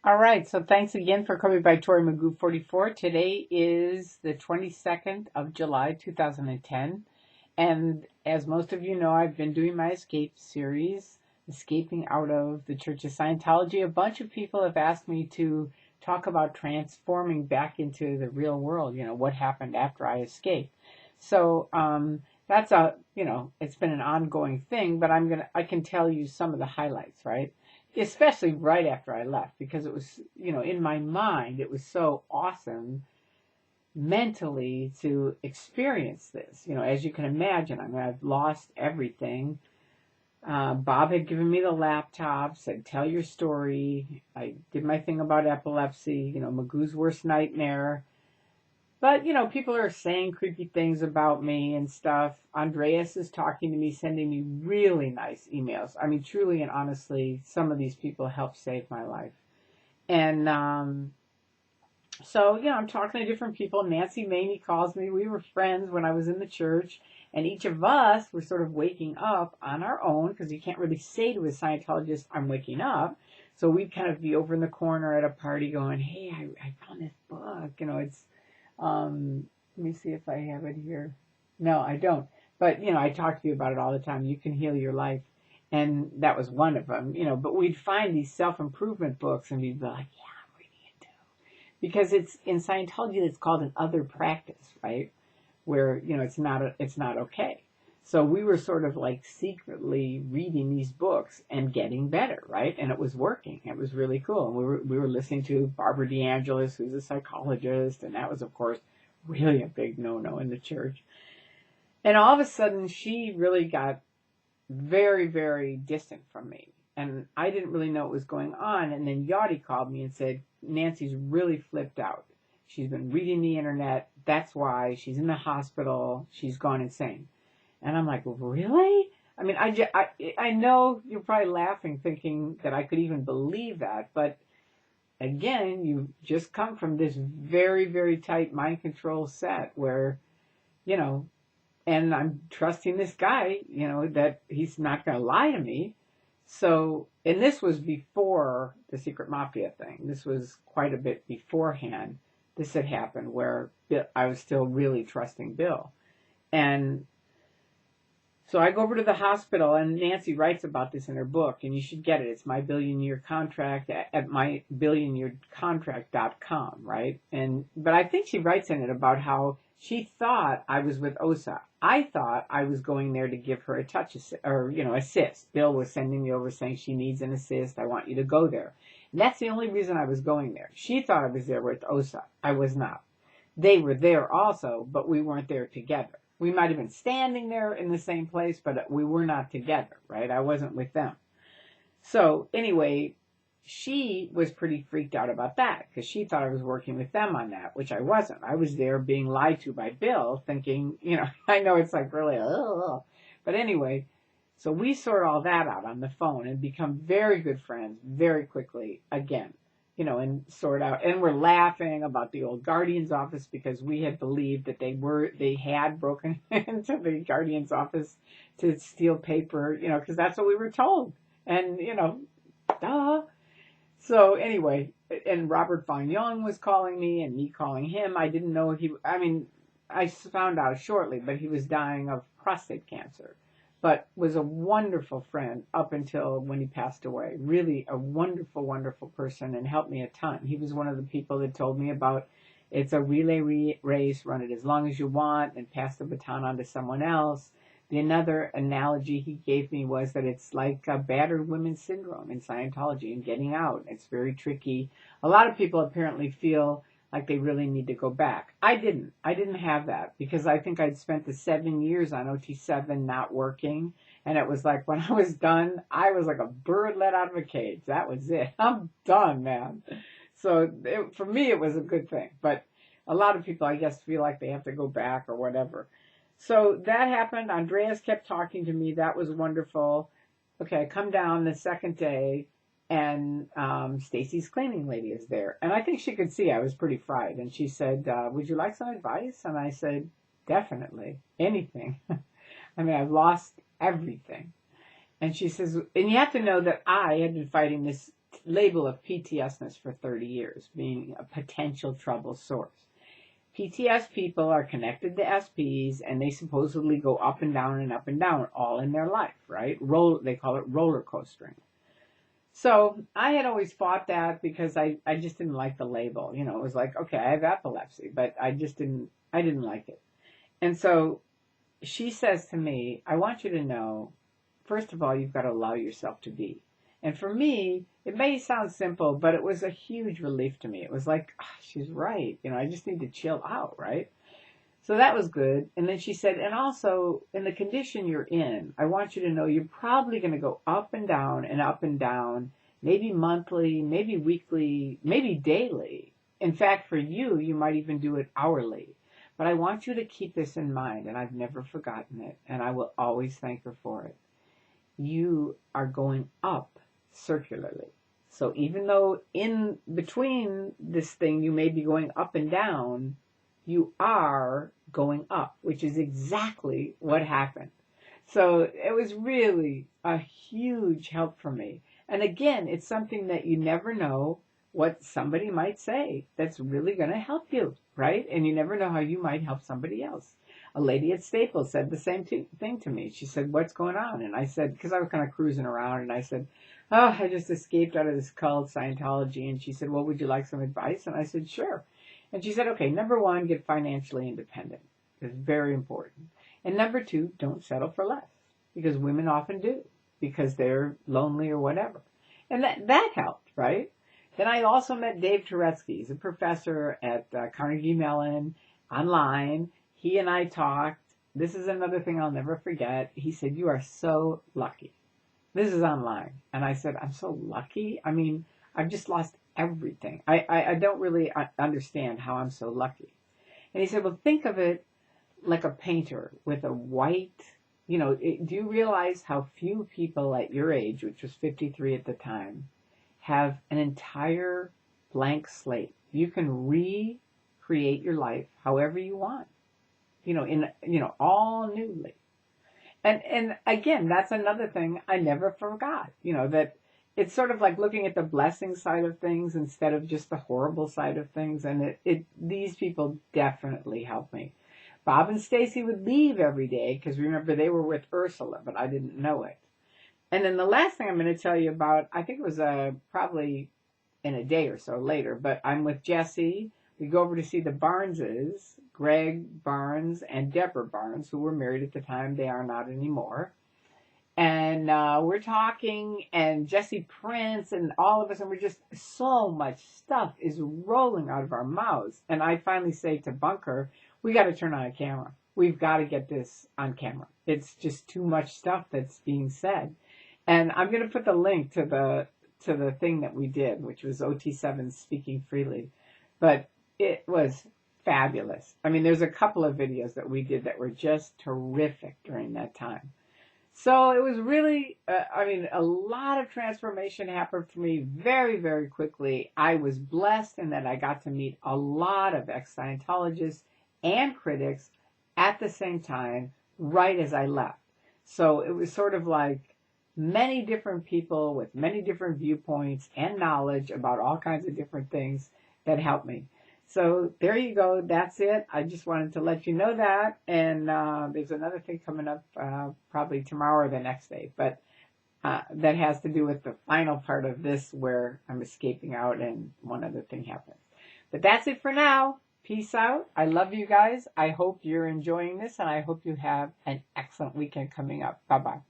All right, so thanks again for coming by Tori Magoo 44. Today is the 22nd of July, 2010. And as most of you know, I've been doing my escape series, Escaping Out of the Church of Scientology. A bunch of people have asked me to talk about transforming back into the real world, what happened after I escaped. So that's it's been an ongoing thing, but I can tell you some of the highlights, right? Especially right after I left, because it was, in my mind, it was so awesome mentally to experience this. As you can imagine, I've lost everything. Bob had given me the laptop, said, tell your story. I did my thing about epilepsy, Magoo's worst nightmare. But, people are saying creepy things about me and stuff. Andreas is talking to me, sending me really nice emails. I mean, truly and honestly, some of these people helped save my life. And so, I'm talking to different people. Nancy Manni calls me. We were friends when I was in the church. And each of us were sort of waking up on our own, because you can't really say to a Scientologist, I'm waking up. So we'd kind of be over in the corner at a party going, hey, I found this book. It's let me see if I have it here. No, I don't. But, I talk to you about it all the time. You can heal your life. And that was one of them, but we'd find these self-improvement books and we'd be like, yeah, I'm reading it too. Because it's in Scientology, it's called an other practice, right? Where, it's not okay. So we were sort of like secretly reading these books and getting better, right? And it was working. It was really cool. And we were listening to Barbara DeAngelis, who's a psychologist, and that was, of course, really a big no-no in the church. And all of a sudden, she really got very, very distant from me. And I didn't really know what was going on. And then Yachty called me and said, Nancy's really flipped out. She's been reading the internet. That's why she's in the hospital. She's gone insane. And I'm like, really? I mean, I know you're probably laughing thinking that I could even believe that. But again, you just come from this very, very tight mind control set where, you know, and I'm trusting this guy, that he's not going to lie to me. So, and this was before the secret mafia thing. This was quite a bit beforehand. This had happened where I was still really trusting Bill. And so I go over to the hospital, and Nancy writes about this in her book, and you should get it. It's My Billion Year Contract at mybillionyearcontract.com, right? But I think she writes in it about how she thought I was with OSA. I thought I was going there to give her a touch assist. Bill was sending me over saying she needs an assist. I want you to go there. And that's the only reason I was going there. She thought I was there with OSA. I was not. They were there also, but we weren't there together. We might have been standing there in the same place, but we were not together, right? I wasn't with them. So anyway, she was pretty freaked out about that because she thought I was working with them on that, which I wasn't. I was there being lied to by Bill, thinking, I know it's like really, ugh. But anyway, so we sort all that out on the phone and become very good friends very quickly again. And sort out, and we're laughing about the old Guardian's office because we had believed that they had broken into the Guardian's office to steal paper, because that's what we were told. And, duh. So anyway, and Robert Vaughn was calling me and me calling him. I didn't know I found out shortly, but he was dying of prostate cancer. But was a wonderful friend up until when he passed away. Really a wonderful, wonderful person and helped me a ton. He was one of the people that told me about it's a relay race, run it as long as you want and pass the baton on to someone else. Another analogy he gave me was that it's like a battered women syndrome in Scientology and getting out. It's very tricky. A lot of people apparently feel like they really need to go back. I didn't have that because I think I'd spent the 7 years on OT7 not working. And it was like when I was done, I was like a bird let out of a cage. That was it. I'm done, man. So for me, it was a good thing. But a lot of people, I guess, feel like they have to go back or whatever. So that happened. Andreas kept talking to me. That was wonderful. Okay, I come down the second day and Stacy's cleaning lady is there. And I think she could see I was pretty fried. And she said, would you like some advice? And I said, definitely. Anything. I mean, I've lost everything. And she says, and you have to know that I had been fighting this label of PTSness for 30 years, being a potential trouble source. PTS people are connected to SPs, and they supposedly go up and down all in their life, right? They call it roller coastering. So I had always fought that because I just didn't like the label. You know, it was like, okay, I have epilepsy, but I didn't like it. And so she says to me, I want you to know, first of all, you've got to allow yourself to be. And for me, it may sound simple, but it was a huge relief to me. It was like, she's right. You know, I just need to chill out, right? So that was good. And then she said, and also in the condition you're in, I want you to know you're probably going to go up and down, maybe monthly, maybe weekly, maybe daily. In fact, for you, you might even do it hourly. But I want you to keep this in mind, and I've never forgotten it, and I will always thank her for it. You are going up circularly. So even though in between this thing you may be going up and down, you are going up, which is exactly what happened. So it was really a huge help for me. And again, it's something that you never know what somebody might say that's really going to help you, right? And you never know how you might help somebody else. A lady at Staples said the same thing to me. She said, what's going on? And I said, because I was kind of cruising around, and I said, oh, I just escaped out of this cult, Scientology. And she said, well, would you like some advice? And I said, sure. And she said, okay, number one, get financially independent. It's very important. And number two, don't settle for less, because women often do, because they're lonely or whatever. And that helped, right? Then I also met Dave Turetsky. He's a professor at Carnegie Mellon online. He and I talked. This is another thing I'll never forget. He said, you are so lucky. This is online. And I said, I'm so lucky? I mean, I've just lost everything. I don't really understand how I'm so lucky. And he said, well, think of it like a painter with a white, do you realize how few people at your age, which was 53 at the time, have an entire blank slate? You can recreate your life however you want, all newly. And again, that's another thing I never forgot, that it's sort of like looking at the blessing side of things instead of just the horrible side of things. And these people definitely helped me. Bob and Stacy would leave every day because remember they were with Ursula, but I didn't know it. And then the last thing I'm going to tell you about, I think it was probably in a day or so later, but I'm with Jesse. We go over to see the Barneses, Greg Barnes and Deborah Barnes, who were married at the time. They are not anymore. And we're talking, and Jesse Prince and all of us, and we're just, so much stuff is rolling out of our mouths. And I finally say to Bunker, we got to turn on a camera. We've got to get this on camera. It's just too much stuff that's being said. And I'm going to put the link to the thing that we did, which was OT7 Speaking Freely. But it was fabulous. I mean, there's a couple of videos that we did that were just terrific during that time. So it was really, a lot of transformation happened for me very, very quickly. I was blessed in that I got to meet a lot of ex-Scientologists and critics at the same time, right as I left. So it was sort of like many different people with many different viewpoints and knowledge about all kinds of different things that helped me. So there you go. That's it. I just wanted to let you know that. And there's another thing coming up probably tomorrow or the next day. But that has to do with the final part of this where I'm escaping out and one other thing happens. But that's it for now. Peace out. I love you guys. I hope you're enjoying this, and I hope you have an excellent weekend coming up. Bye-bye.